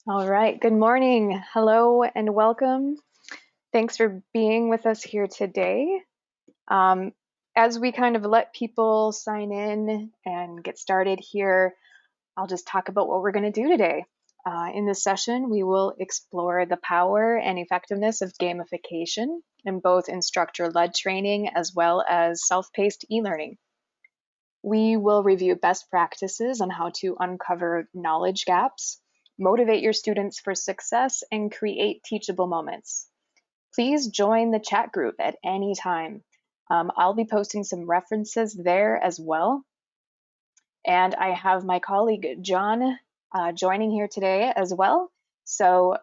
All right. Good morning. Hello and welcome. Thanks for being with us here today. Um, as we kind of let people sign in and get started here, I'll just talk about what we're going to do today. In this session, we will explore the power and effectiveness of gamification in both instructor-led training as well as self-paced e-learning. We will review best practices on how to uncover knowledge gaps, motivate your students for success, and create teachable moments. Please join the chat group at any time. I'll be posting some references there as well. And I have my colleague John joining here today as well. So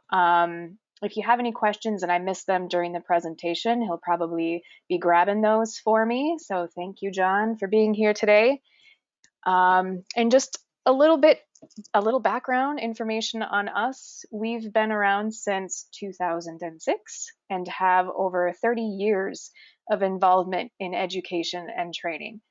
if you have any questions and I missed them during the presentation, he'll probably be grabbing those for me. So thank you, John, for being here today. And just a little background information on us. We've been around since 2006 and have over 30 years of involvement in education and training.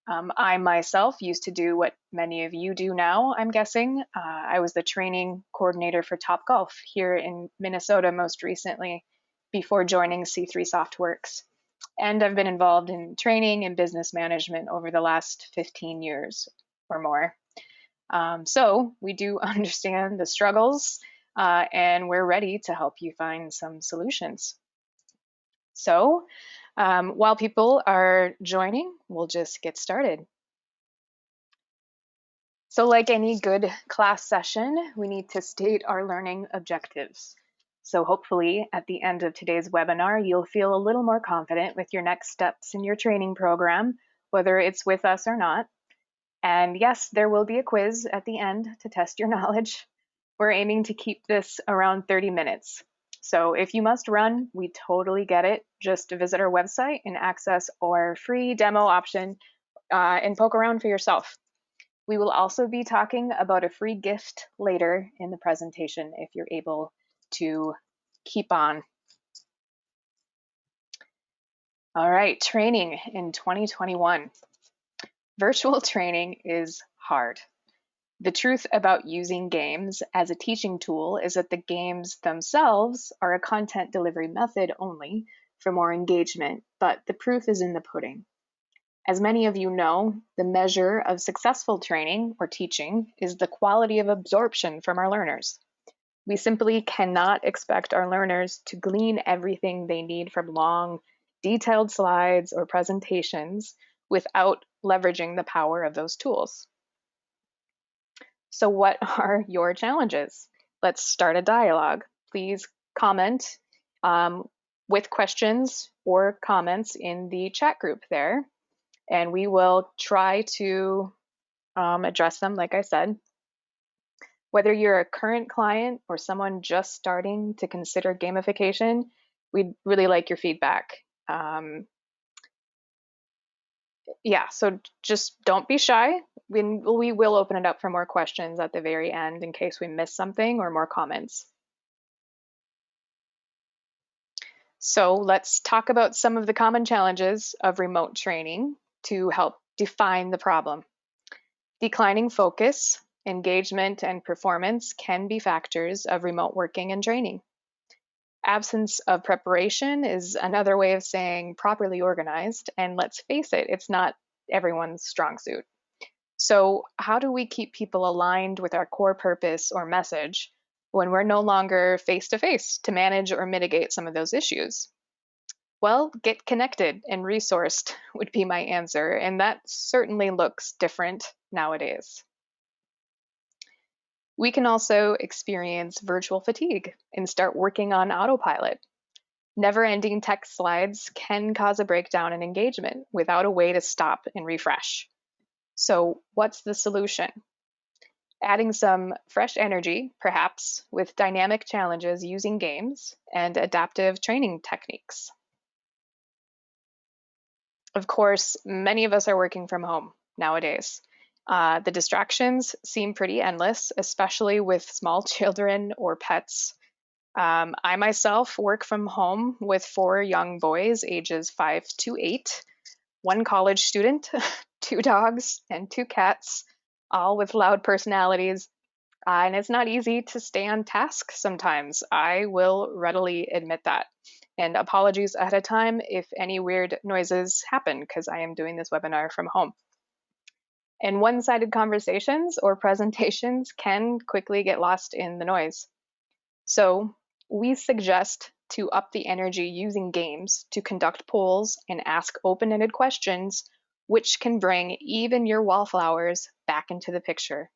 I myself used to do what many of you do now, I'm guessing. I was the training coordinator for Topgolf here in Minnesota most recently before joining C3 SoftWorks. And I've been involved in training and business management over the last 15 years or more. So we do understand the struggles and we're ready to help you find some solutions. So while people are joining, we'll just get started. So like any good class session, we need to state our learning objectives. So hopefully at the end of today's webinar, you'll feel a little more confident with your next steps in your training program, whether it's with us or not. And yes, there will be a quiz at the end to test your knowledge. We're aiming to keep this around 30 minutes. So if you must run, we totally get it. Just visit our website and access our free demo option and poke around for yourself. We will also be talking about a free gift later in the presentation if you're able to keep on. All right, training in 2021. Virtual training is hard. The truth about using games as a teaching tool is that the games themselves are a content delivery method only for more engagement, but the proof is in the pudding. As many of you know, the measure of successful training or teaching is the quality of absorption from our learners. We simply cannot expect our learners to glean everything they need from long, detailed slides or presentations without leveraging the power of those tools. So what are your challenges? Let's start a dialogue. Please comment with questions or comments in the chat group there, and we will try to address them, like I said. Whether you're a current client or someone just starting to consider gamification, we'd really like your feedback. Yeah, so just don't be shy. We will open it up for more questions at the very end in case we miss something or more comments. So let's talk about some of the common challenges of remote training to help define the problem. Declining focus, engagement, and performance can be factors of remote working and training. Absence of preparation is another way of saying properly organized, and let's face it, it's not everyone's strong suit. So how do we keep people aligned with our core purpose or message when we're no longer face-to-face to manage or mitigate some of those issues? Well, get connected and resourced would be my answer, and that certainly looks different nowadays. We can also experience virtual fatigue and start working on autopilot. Never-ending text slides can cause a breakdown in engagement without a way to stop and refresh. So what's the solution? Adding some fresh energy, perhaps, with dynamic challenges using games and adaptive training techniques. Of course, many of us are working from home nowadays. The distractions seem pretty endless, especially with small children or pets. I myself work from home with 4 young boys, ages 5 to 8, 1 college student, 2 dogs, and 2 cats, all with loud personalities. And it's not easy to stay on task sometimes. I will readily admit that. And apologies ahead of time if any weird noises happen because I am doing this webinar from home. And one-sided conversations or presentations can quickly get lost in the noise. So we suggest to up the energy using games to conduct polls and ask open-ended questions, which can bring even your wallflowers back into the picture.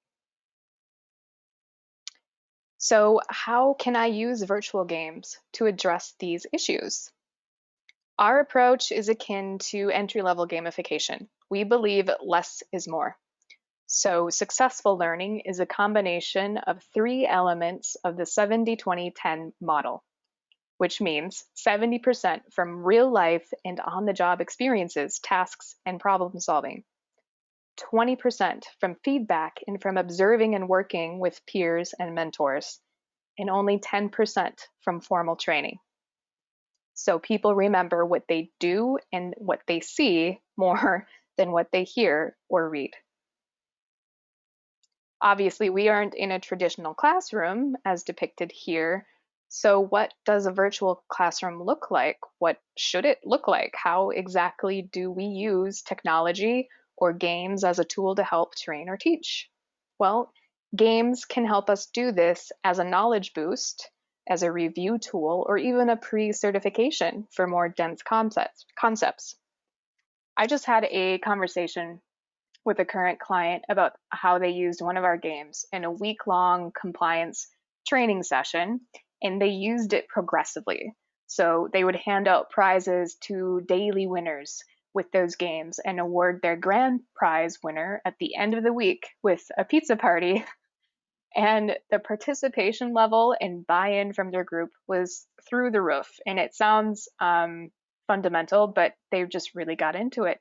So how can I use virtual games to address these issues? Our approach is akin to entry-level gamification. We believe less is more. So successful learning is a combination of three elements of the 70-20-10 model, which means 70% from real life and on-the-job experiences, tasks, and problem solving, 20% from feedback and from observing and working with peers and mentors, and only 10% from formal training. So people remember what they do and what they see more than what they hear or read. Obviously, we aren't in a traditional classroom as depicted here. So what does a virtual classroom look like? What should it look like? How exactly do we use technology or games as a tool to help train or teach? Well, games can help us do this as a knowledge boost, as a review tool, or even a pre-certification for more dense concepts. I just had a conversation with a current client about how they used one of our games in a week-long compliance training session, and they used it progressively. So they would hand out prizes to daily winners with those games and award their grand prize winner at the end of the week with a pizza party. And the participation level and buy-in from their group was through the roof. And it sounds fundamental, but they just really got into it.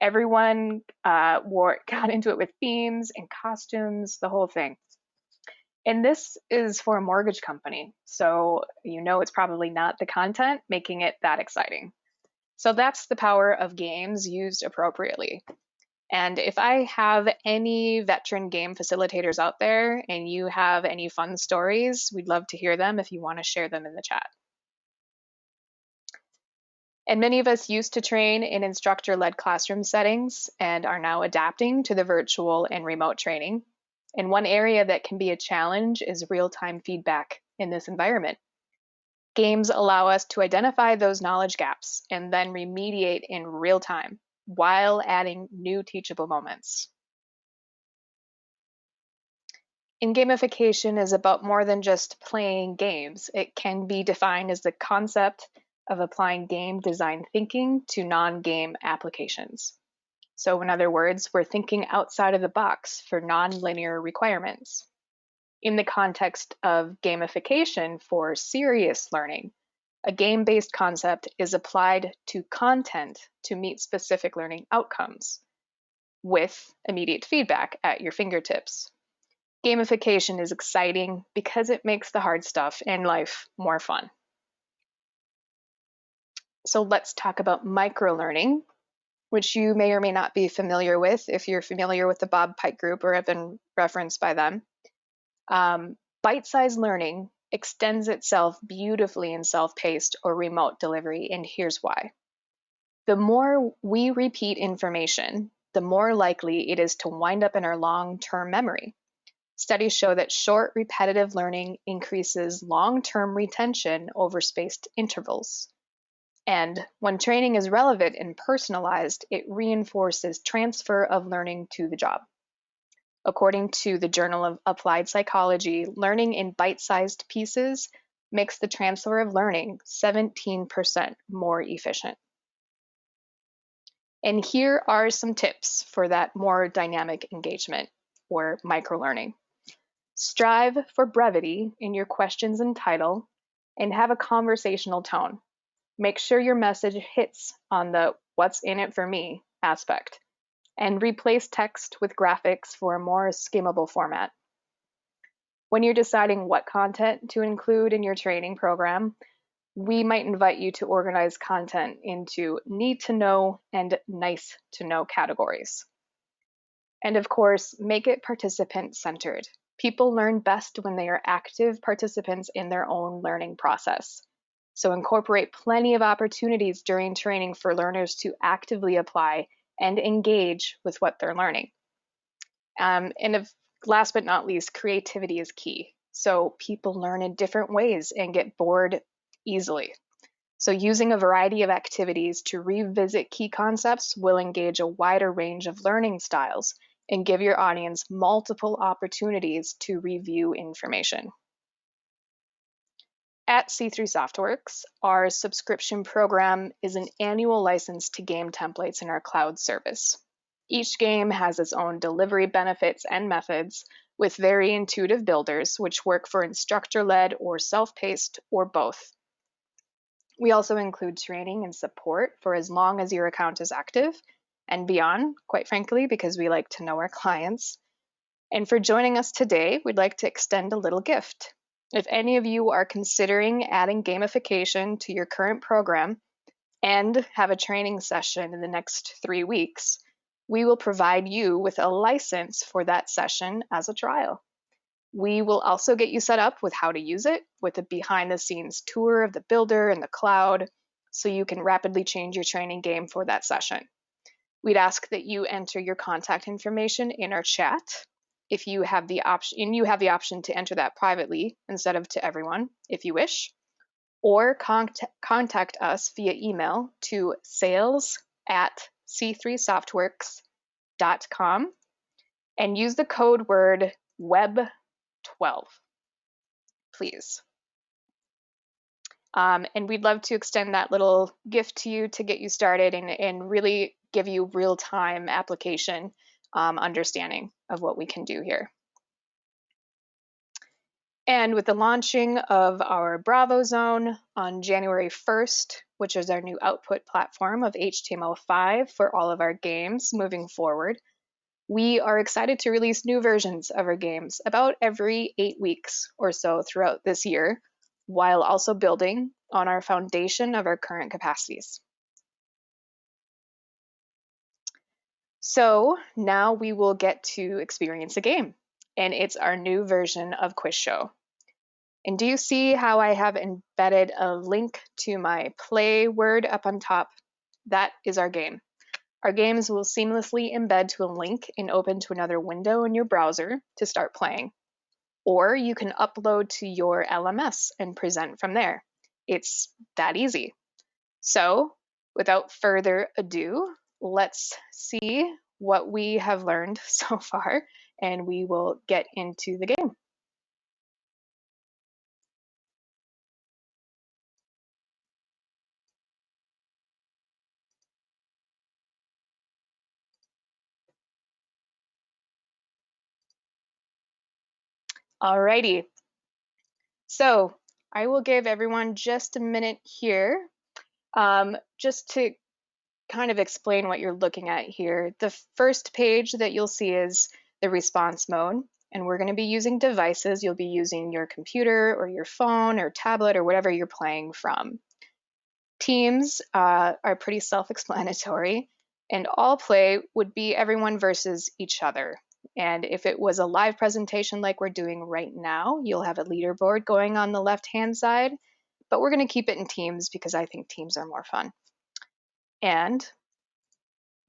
Everyone got into it with themes and costumes, the whole thing. And this is for a mortgage company, so you know it's probably not the content making it that exciting. So that's the power of games used appropriately. And if I have any veteran game facilitators out there and you have any fun stories, we'd love to hear them if you want to share them in the chat. And many of us used to train in instructor-led classroom settings and are now adapting to the virtual and remote training. And one area that can be a challenge is real-time feedback in this environment. Games allow us to identify those knowledge gaps and then remediate in real time while adding new teachable moments. And gamification is about more than just playing games. It can be defined as the concept of applying game design thinking to non-game applications. So in other words, we're thinking outside of the box for non-linear requirements. In the context of gamification for serious learning, a game-based concept is applied to content to meet specific learning outcomes with immediate feedback at your fingertips. Gamification is exciting because it makes the hard stuff in life more fun. So let's talk about microlearning, which you may or may not be familiar with if you're familiar with the Bob Pike Group or have been referenced by them. Bite-sized learning extends itself beautifully in self-paced or remote delivery, and here's why. The more we repeat information, the more likely it is to wind up in our long-term memory. Studies show that short, repetitive learning increases long-term retention over spaced intervals. And when training is relevant and personalized, it reinforces transfer of learning to the job. According to the Journal of Applied Psychology, learning in bite-sized pieces makes the transfer of learning 17% more efficient. And here are some tips for that more dynamic engagement or microlearning. Strive for brevity in your questions and title, and have a conversational tone. Make sure your message hits on the "what's in it for me" aspect, and replace text with graphics for a more skimmable format. When you're deciding what content to include in your training program, we might invite you to organize content into need to know and nice to know categories. And of course, make it participant centered. People learn best when they are active participants in their own learning process. So incorporate plenty of opportunities during training for learners to actively apply and engage with what they're learning. Last but not least, creativity is key. So people learn in different ways and get bored easily. So using a variety of activities to revisit key concepts will engage a wider range of learning styles and give your audience multiple opportunities to review information. At C3 SoftWorks, our subscription program is an annual license to game templates in our cloud service. Each game has its own delivery benefits and methods with very intuitive builders, which work for instructor-led or self-paced or both. We also include training and support for as long as your account is active and beyond, quite frankly, because we like to know our clients. And for joining us today, we'd like to extend a little gift. If any of you are considering adding gamification to your current program and have a training session in the next 3 weeks, we will provide you with a license for that session as a trial. We will also get you set up with how to use it with a behind-the-scenes tour of the builder and the cloud so you can rapidly change your training game for that session. We'd ask that you enter your contact information in our chat if you have the option to enter that privately instead of to everyone if you wish, or contact us via email to sales@c3softworks.com and use the code word WEB12, please. And we'd love to extend that little gift to you to get you started and really give you real-time application understanding of what we can do here. And with the launching of our BravoZone on January 1st, which is our new output platform of HTML5 for all of our games moving forward, we are excited to release new versions of our games about every 8 weeks or so throughout this year, while also building on our foundation of our current capacities. So now we will get to experience a game, and it's our new version of Quiz Show. And do you see how I have embedded a link to my play word up on top? That is our game. Our games will seamlessly embed to a link and open to another window in your browser to start playing. Or you can upload to your LMS and present from there. It's that easy. So without further ado, let's see what we have learned so far, and we will get into the game. Alrighty, so I will give everyone just a minute here just to kind of explain what you're looking at here. The first page that you'll see is the response mode, and we're going to be using devices. You'll be using your computer or your phone or tablet or whatever you're playing from. Teams are pretty self-explanatory, and all play would be everyone versus each other. And if it was a live presentation like we're doing right now, you'll have a leaderboard going on the left-hand side, but we're going to keep it in teams because I think teams are more fun. And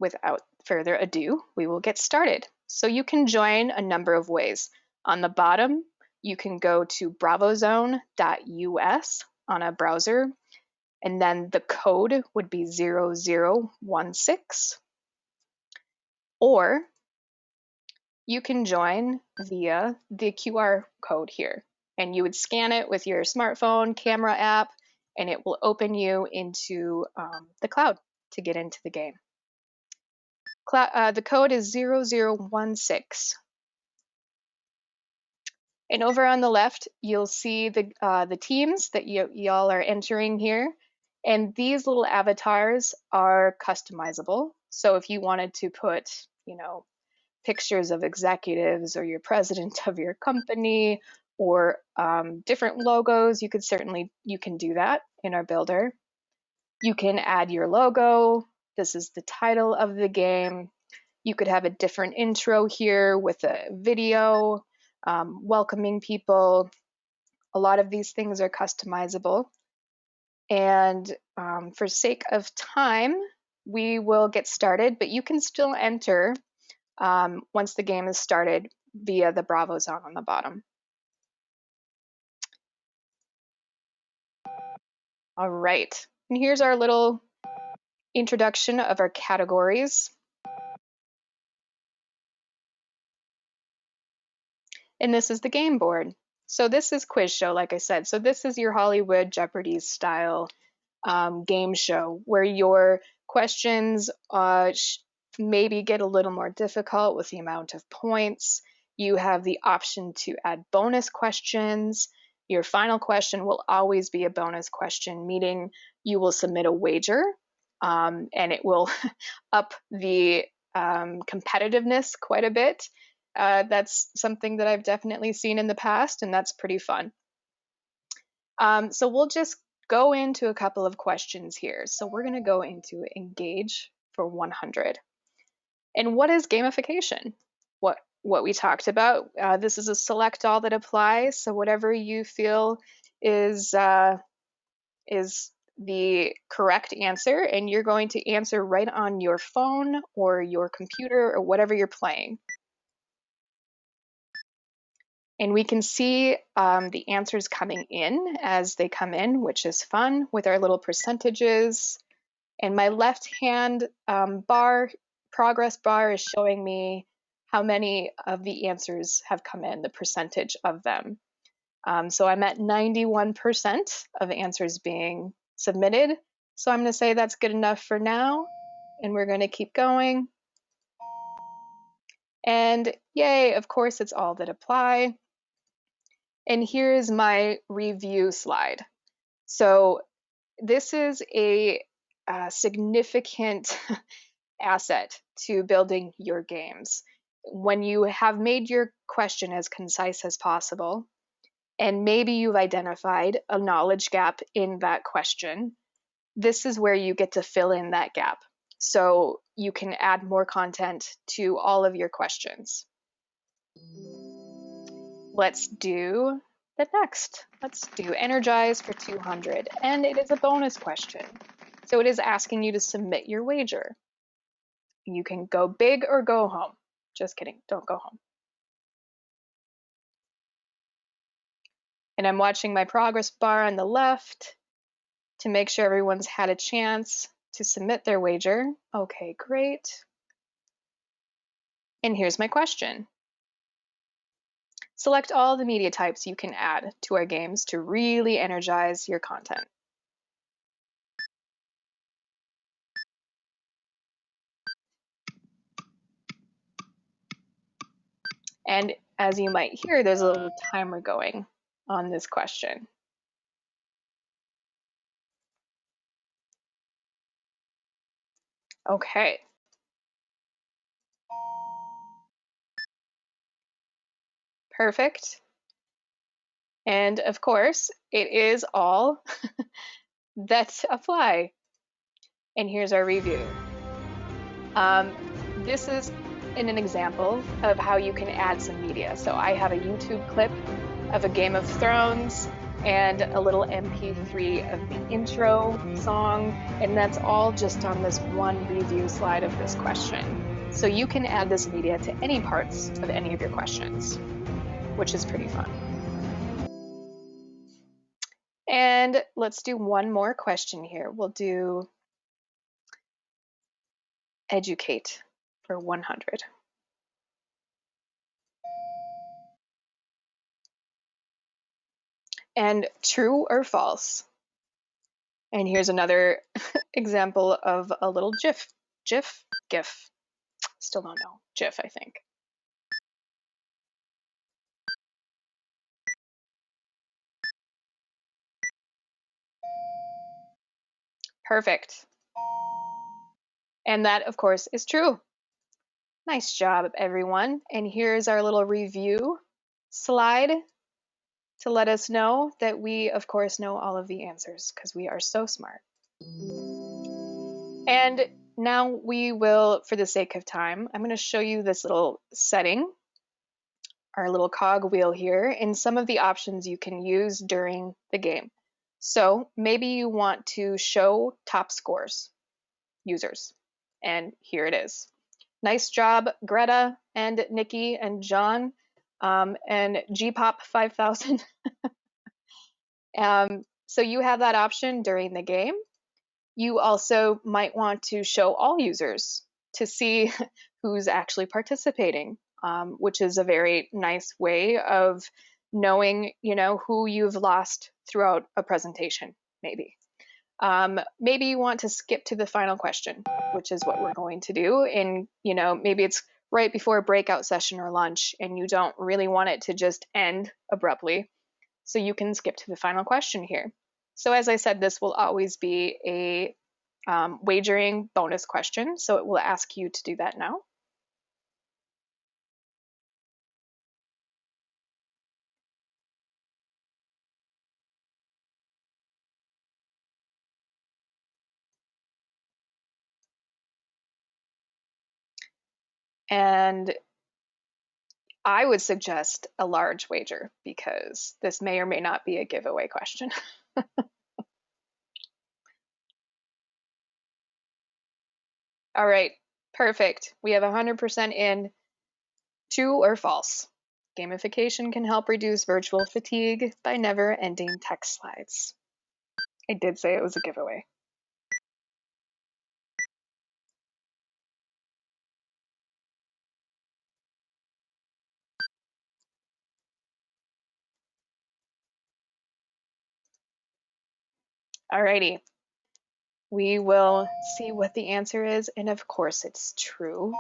without further ado, we will get started. So you can join a number of ways. On the bottom, you can go to bravozone.us on a browser, and then the code would be 0016. Or you can join via the QR code here, and you would scan it with your smartphone camera app, and it will open you into the cloud to get into the game. The code is 0016. And over on the left, you'll see the teams that y'all are entering here. And these little avatars are customizable. So if you wanted to put, pictures of executives or your president of your company or different logos, you can do that in our builder. You can add your logo. This is the title of the game. You could have a different intro here with a video. welcoming people. A lot of these things are customizable. And for sake of time, we will get started, but you can still enter once the game is started via the BravoZone on the bottom. All right, and here's our little introduction of our categories. And this is the game board. So this is quiz show, like I said. So this is your Hollywood Jeopardy style game show where your questions maybe get a little more difficult with the amount of points. You have the option to add bonus questions. Your final question will always be a bonus question, meaning you will submit a wager and it will up the competitiveness quite a bit. That's something that I've definitely seen in the past, and that's pretty fun. So we'll just go into a couple of questions here. So we're going to go into engage for 100. And what is gamification? What we talked about. This is a select all that applies. So whatever you feel is the correct answer, and you're going to answer right on your phone or your computer or whatever you're playing. And we can see the answers coming in as they come in, which is fun with our little percentages. And my left hand progress bar is showing me how many of the answers have come in, the percentage of them. So I'm at 91% of answers being submitted. So I'm going to say that's good enough for now. And we're going to keep going. And yay, of course, it's all that apply. And here's my review slide. So this is a significant asset to building your games. When you have made your question as concise as possible, and maybe you've identified a knowledge gap in that question, this is where you get to fill in that gap. So you can add more content to all of your questions. Let's do the next. Let's do energize for 200. And it is a bonus question. So it is asking you to submit your wager. You can go big or go home. Just kidding, don't go home. And I'm watching my progress bar on the left to make sure everyone's had a chance to submit their wager. Okay, great. And here's my question. Select all the media types you can add to our games to really energize your content. And as you might hear, there's a little timer going on this question. Okay. Perfect. And of course, it is all that apply. And here's our review. This is an example of how you can add some media. So I have a YouTube clip of a Game of Thrones and a little MP3 of the intro song, and that's all just on this one review slide of this question. So you can add this media to any parts of any of your questions, which is pretty fun. And let's do one more question here. We'll do educate for 100. And true or false. And here's another example of a little GIF, still don't know, GIF, I think. Perfect. And that, of course, is true. Nice job, everyone. And here's our little review slide to let us know that we, of course, know all of the answers because we are so smart. And now we will, for the sake of time, I'm going to show you this little setting. our little cog wheel here in some of the options you can use during the game. So maybe you want to show top scores, users, and here it is. Nice job, Greta and Nikki and John and GPop 5000. So you have that option during the game. You also might want to show all users to see who's actually participating, which is a very nice way of knowing, who you've lost throughout a presentation, maybe. Maybe you want to skip to the final question, which is what we're going to do. And, maybe it's right before a breakout session or lunch, and you don't really want it to just end abruptly. So you can skip to the final question here. So as I said, this will always be a wagering bonus question. So it will ask you to do that now. And I would suggest a large wager because this may or may not be a giveaway question. All right, perfect. We have 100% in. True or false? Gamification can help reduce virtual fatigue by never ending text slides. I did say it was a giveaway. Alrighty, we will see what the answer is, and of course it's true.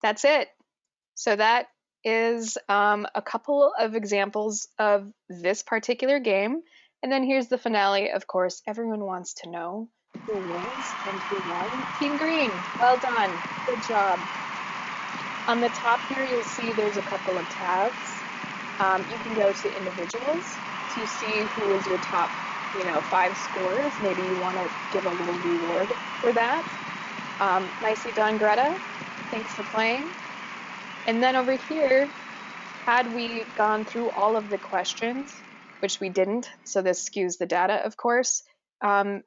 That's it. So that is a couple of examples of this particular game. And then here's the finale. Of course, everyone wants to know who wins and who won. Team Green, well done. Good job. On the top here, you'll see there's a couple of tabs. You can go to individuals to see who is your top, 5 scorers. Maybe you want to give a little reward for that. Nicely done, Greta. Thanks for playing. And then over here, had we gone through all of the questions, which we didn't, so this skews the data, of course, but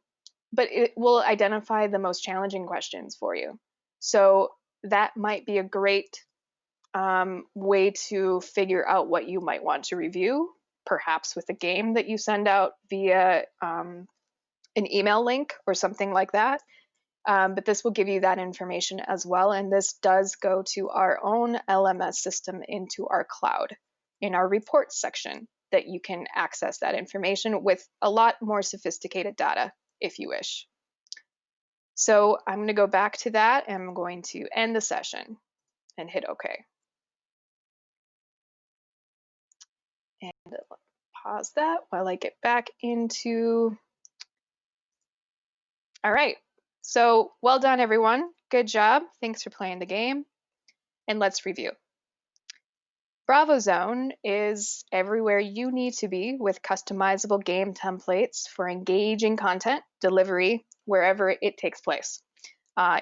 it will identify the most challenging questions for you. So that might be a great way to figure out what you might want to review, perhaps with a game that you send out via an email link or something like that. But this will give you that information as well. And this does go to our own LMS system into our cloud in our reports section that you can access that information with a lot more sophisticated data if you wish. So I'm going to go back to that and I'm going to end the session and hit OK. And pause that while I get back into. All right. So well done, everyone. Good job. Thanks for playing the game. And let's review. BravoZone is everywhere you need to be with customizable game templates for engaging content delivery wherever it takes place.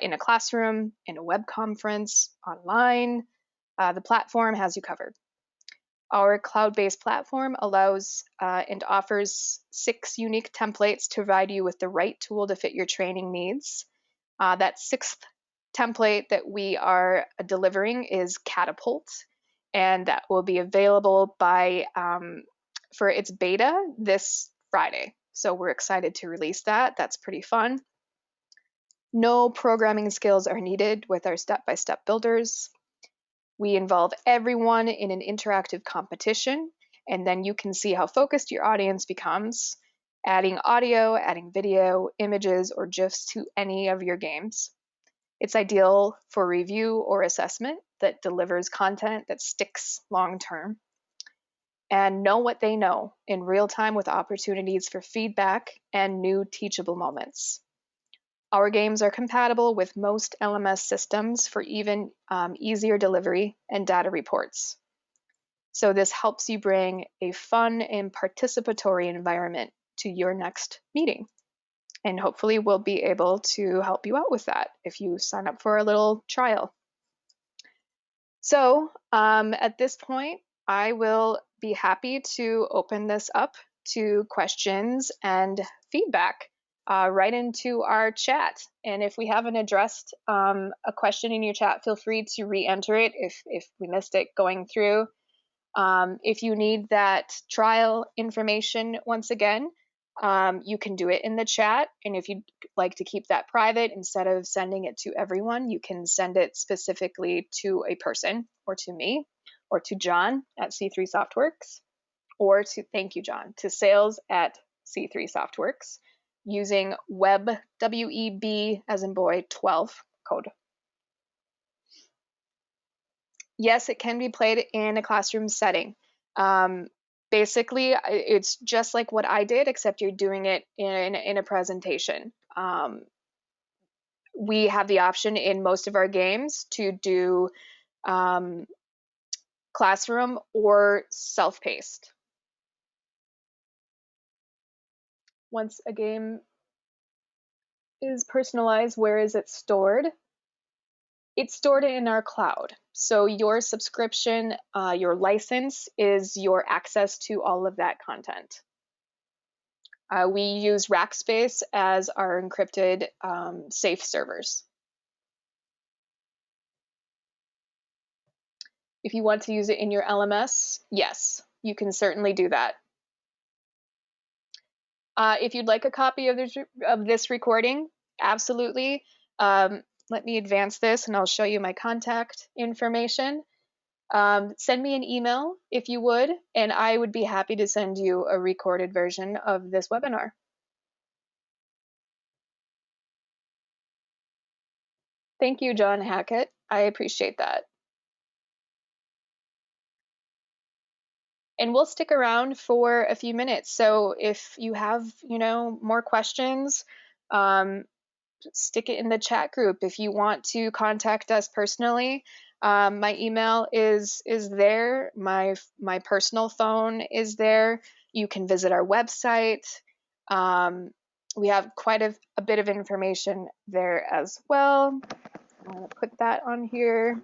In a classroom, in a web conference, online, the platform has you covered. Our cloud-based platform allows and offers 6 unique templates to provide you with the right tool to fit your training needs. That 6th template that we are delivering is Catapult, and that will be available for its beta this Friday. So we're excited to release that. That's pretty fun. No programming skills are needed with our step-by-step builders. We involve everyone in an interactive competition, and then you can see how focused your audience becomes, adding audio, adding video, images, or GIFs to any of your games. It's ideal for review or assessment that delivers content that sticks long term. And know what they know in real time with opportunities for feedback and new teachable moments. Our games are compatible with most LMS systems for even easier delivery and data reports. So this helps you bring a fun and participatory environment to your next meeting. And hopefully we'll be able to help you out with that if you sign up for a little trial. So at this point, I will be happy to open this up to questions and feedback right into our chat. And if we haven't addressed a question in your chat, feel free to re-enter it if we missed it going through. If you need that trial information once again, you can do it in the chat. And if you'd like to keep that private, instead of sending it to everyone, you can send it specifically to a person, or to me, or to John at C3 SoftWorks, or to, thank you, John, to sales at C3 SoftWorks using WEB as in boy 12 code. Yes, it can be played in a classroom setting. Basically, it's just like what I did, except you're doing it in a presentation. We have the option in most of our games to do classroom or self-paced. Once a game is personalized, where is it stored? It's stored in our cloud. So your subscription, your license is your access to all of that content. We use Rackspace as our encrypted safe servers. If you want to use it in your LMS, yes, you can certainly do that. If you'd like a copy of this recording, absolutely. Let me advance this and I'll show you my contact information. Send me an email if you would, and I would be happy to send you a recorded version of this webinar. Thank you, John Hackett. I appreciate that. And we'll stick around for a few minutes. So if you have, more questions, stick it in the chat group. If you want to contact us personally, my email is there. My personal phone is there. You can visit our website. We have quite a bit of information there as well. I'm going to put that on here.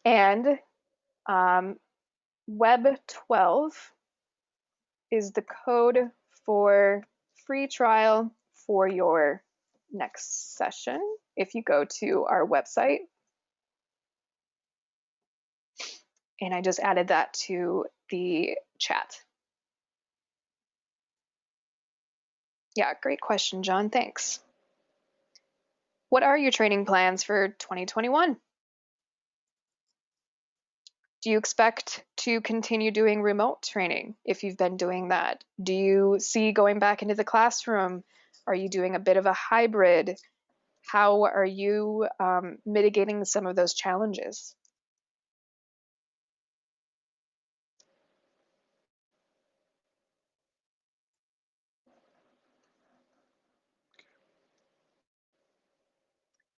And Web12 is the code for free trial for your next session if you go to our website. And I just added that to the chat. Yeah, great question, John. Thanks. What are your training plans for 2021? Do you expect to continue doing remote training if you've been doing that? Do you see going back into the classroom? Are you doing a bit of a hybrid? How are you mitigating some of those challenges?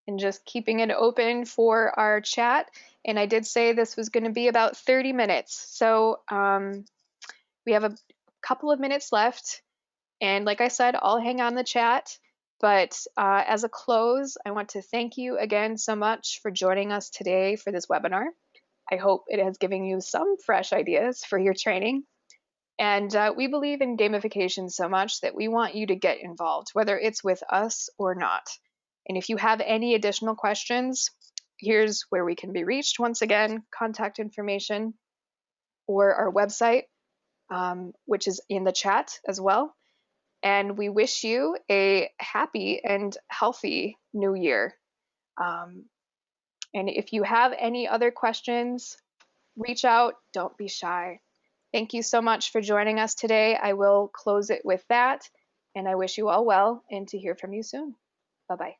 And just keeping it open for our chat. And I did say this was going to be about 30 minutes. So we have a couple of minutes left. And like I said, I'll hang on the chat. But as a close, I want to thank you again so much for joining us today for this webinar. I hope it has given you some fresh ideas for your training. And we believe in gamification so much that we want you to get involved, whether it's with us or not. And if you have any additional questions, here's where we can be reached. Once again, contact information or our website, which is in the chat as well. And we wish you a happy and healthy new year. And if you have any other questions, reach out, don't be shy. Thank you so much for joining us today. I will close it with that, and I wish you all well and to hear from you soon. Bye-bye.